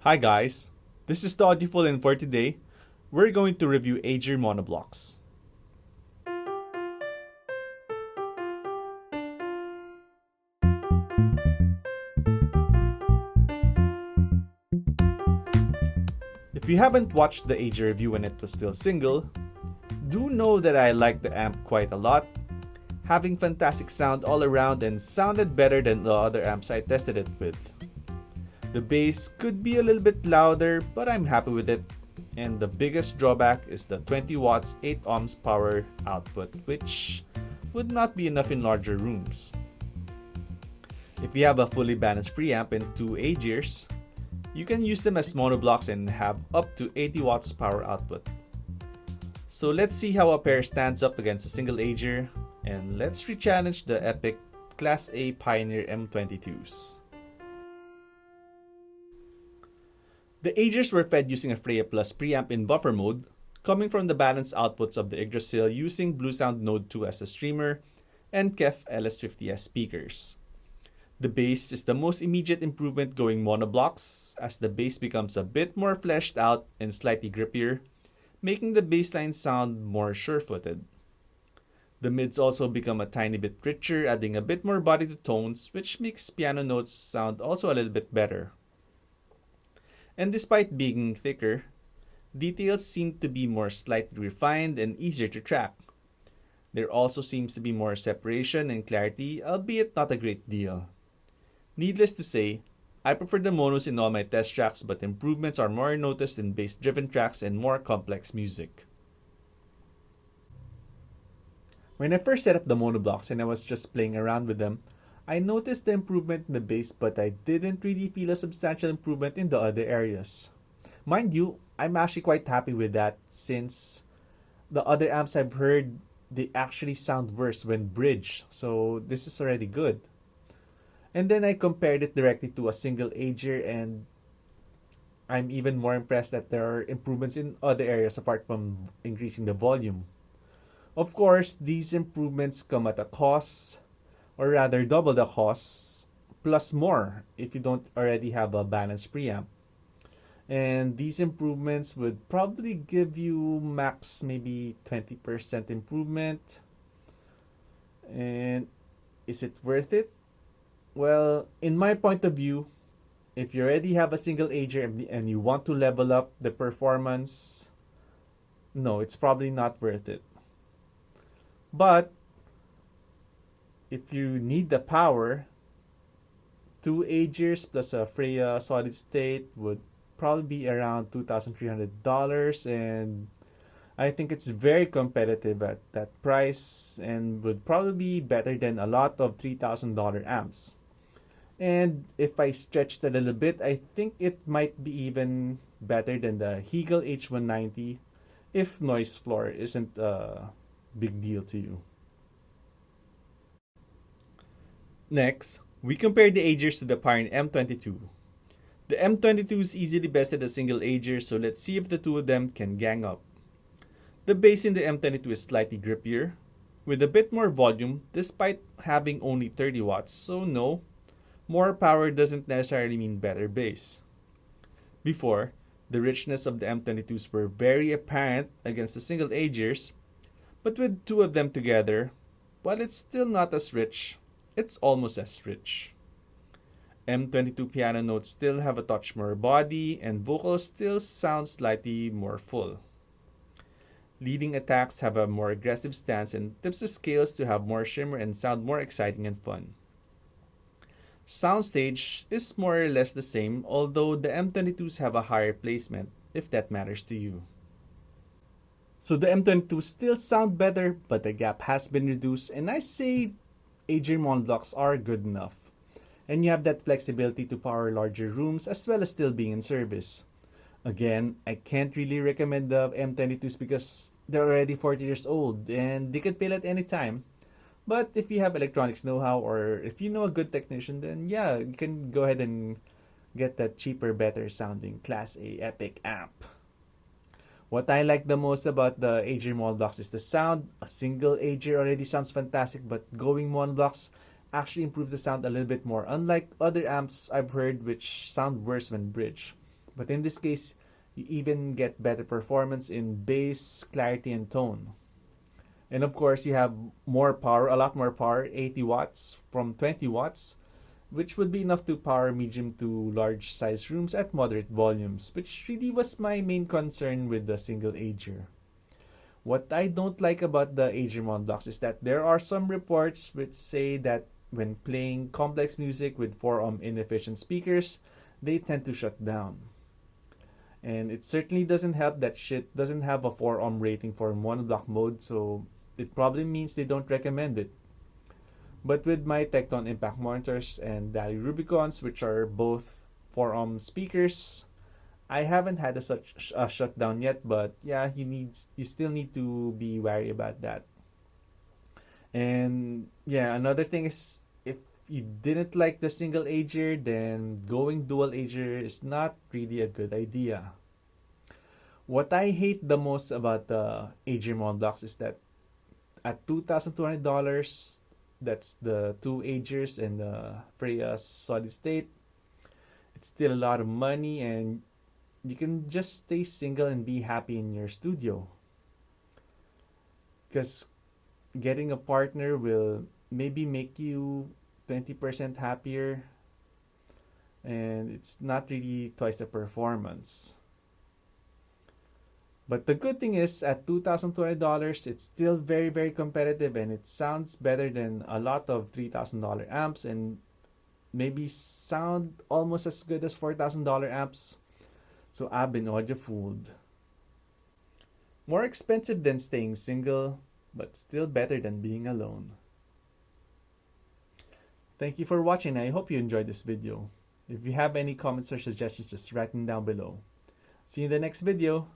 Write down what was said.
Hi guys, this is the Audiofool, and for today, we're going to review Aegir Monoblocks. If you haven't watched the Aegir review when it was still single, do know that I like the amp quite a lot, having fantastic sound all around and sounded better than the other amps I tested it with. The bass could be a little bit louder, but I'm happy with it. And the biggest drawback is the 20 watts 8 ohms power output, which would not be enough in larger rooms. If you have a fully balanced preamp and two Aegirs, you can use them as monoblocks and have up to 80 watts power output. So let's see how a pair stands up against a single Aegir, and let's re-challenge the epic Class A Pioneer M-22s. The Aegirs were fed using a Freya Plus preamp in buffer mode, coming from the balanced outputs of the Yggdrasil using Bluesound Node 2 as a streamer and KEF LS50 as speakers. The bass is the most immediate improvement going monoblocks, as the bass becomes a bit more fleshed out and slightly grippier, making the bassline sound more sure-footed. The mids also become a tiny bit richer, adding a bit more body to tones, which makes piano notes sound also a little bit better. And despite being thicker, details seem to be more slightly refined and easier to track. There also seems to be more separation and clarity, albeit not a great deal. Needless to say, I prefer the monos in all my test tracks, but improvements are more noticed in bass-driven tracks and more complex music. When I first set up the monoblocks and I was just playing around with them, I noticed the improvement in the bass, but I didn't really feel a substantial improvement in the other areas. Mind you, I'm actually quite happy with that, since the other amps I've heard, they actually sound worse when bridged, so this is already good. And then I compared it directly to a single Aegir, and I'm even more impressed that there are improvements in other areas apart from increasing the volume. Of course, these improvements come at a cost, or rather double the costs, plus more if you don't already have a balanced preamp. And these improvements would probably give you max maybe 20% improvement. And is it worth it? Well, in my point of view, if you already have a single Aegir and you want to level up the performance, no, it's probably not worth it. But if you need the power, two Aegirs plus a Freya solid state would probably be around $2,300, and I think it's very competitive at that price and would probably be better than a lot of $3,000 amps. And if I stretched a little bit, I think it might be even better than the Hegel H190 if noise floor isn't a big deal to you. Next, we compare the Aegirs to the Pioneer M22. The M22 is easily bested a single Aegir, so let's see if the two of them can gang up. The bass in the M22 is slightly grippier, with a bit more volume despite having only 30 watts, so no, more power doesn't necessarily mean better bass. Before, the richness of the M22s were very apparent against the single Aegirs, but with two of them together, while it's still not as rich, it's almost as rich. M22 piano notes still have a touch more body, and vocals still sound slightly more full. Leading attacks have a more aggressive stance and tips the scales to have more shimmer and sound more exciting and fun. Soundstage is more or less the same, although the M22s have a higher placement, if that matters to you. So the M22s still sound better, but the gap has been reduced, and I say Aegir monoblocks are good enough. And you have that flexibility to power larger rooms as well as still being in service. Again, I can't really recommend the M22s because they're already 40 years old and they could fail at any time. But if you have electronics know-how, or if you know a good technician, then yeah, you can go ahead and get that cheaper, better sounding Class A Epic amp. What I like the most about the Aegir monoblocks is the sound. A single Aegir already sounds fantastic, but going monoblocks actually improves the sound a little bit more, unlike other amps I've heard which sound worse when bridged. But in this case, you even get better performance in bass, clarity, and tone. And of course, you have more power, a lot more power, 80 watts from 20 watts, which would be enough to power medium to large size rooms at moderate volumes, which really was my main concern with the single Aegir. What I don't like about the Aegir Monoblocks is that there are some reports which say that when playing complex music with 4-ohm inefficient speakers, they tend to shut down. And it certainly doesn't help that Schiit doesn't have a 4-ohm rating for monoblock mode, so it probably means they don't recommend it. But with my Tecton Impact monitors and Dali Rubicons, which are both 4-ohm speakers, I haven't had such a shutdown yet, but yeah, you still need to be wary about that. And yeah, another thing is, if you didn't like the single Aegir, then going dual Aegir is not really a good idea. What I hate the most about the Aegir Monoblocks is that at $2,200, that's the two Aegirs and the Freya solid state, it's still a lot of money, and you can just stay single and be happy in your studio. Because getting a partner will maybe make you 20% happier, and it's not really twice the performance. But the good thing is, at $2,200, it's still very, very competitive, and it sounds better than a lot of $3,000 amps, and maybe sound almost as good as $4,000 amps. So I've been audio-fooled. More expensive than staying single, but still better than being alone. Thank you for watching. I hope you enjoyed this video. If you have any comments or suggestions, just write them down below. See you in the next video.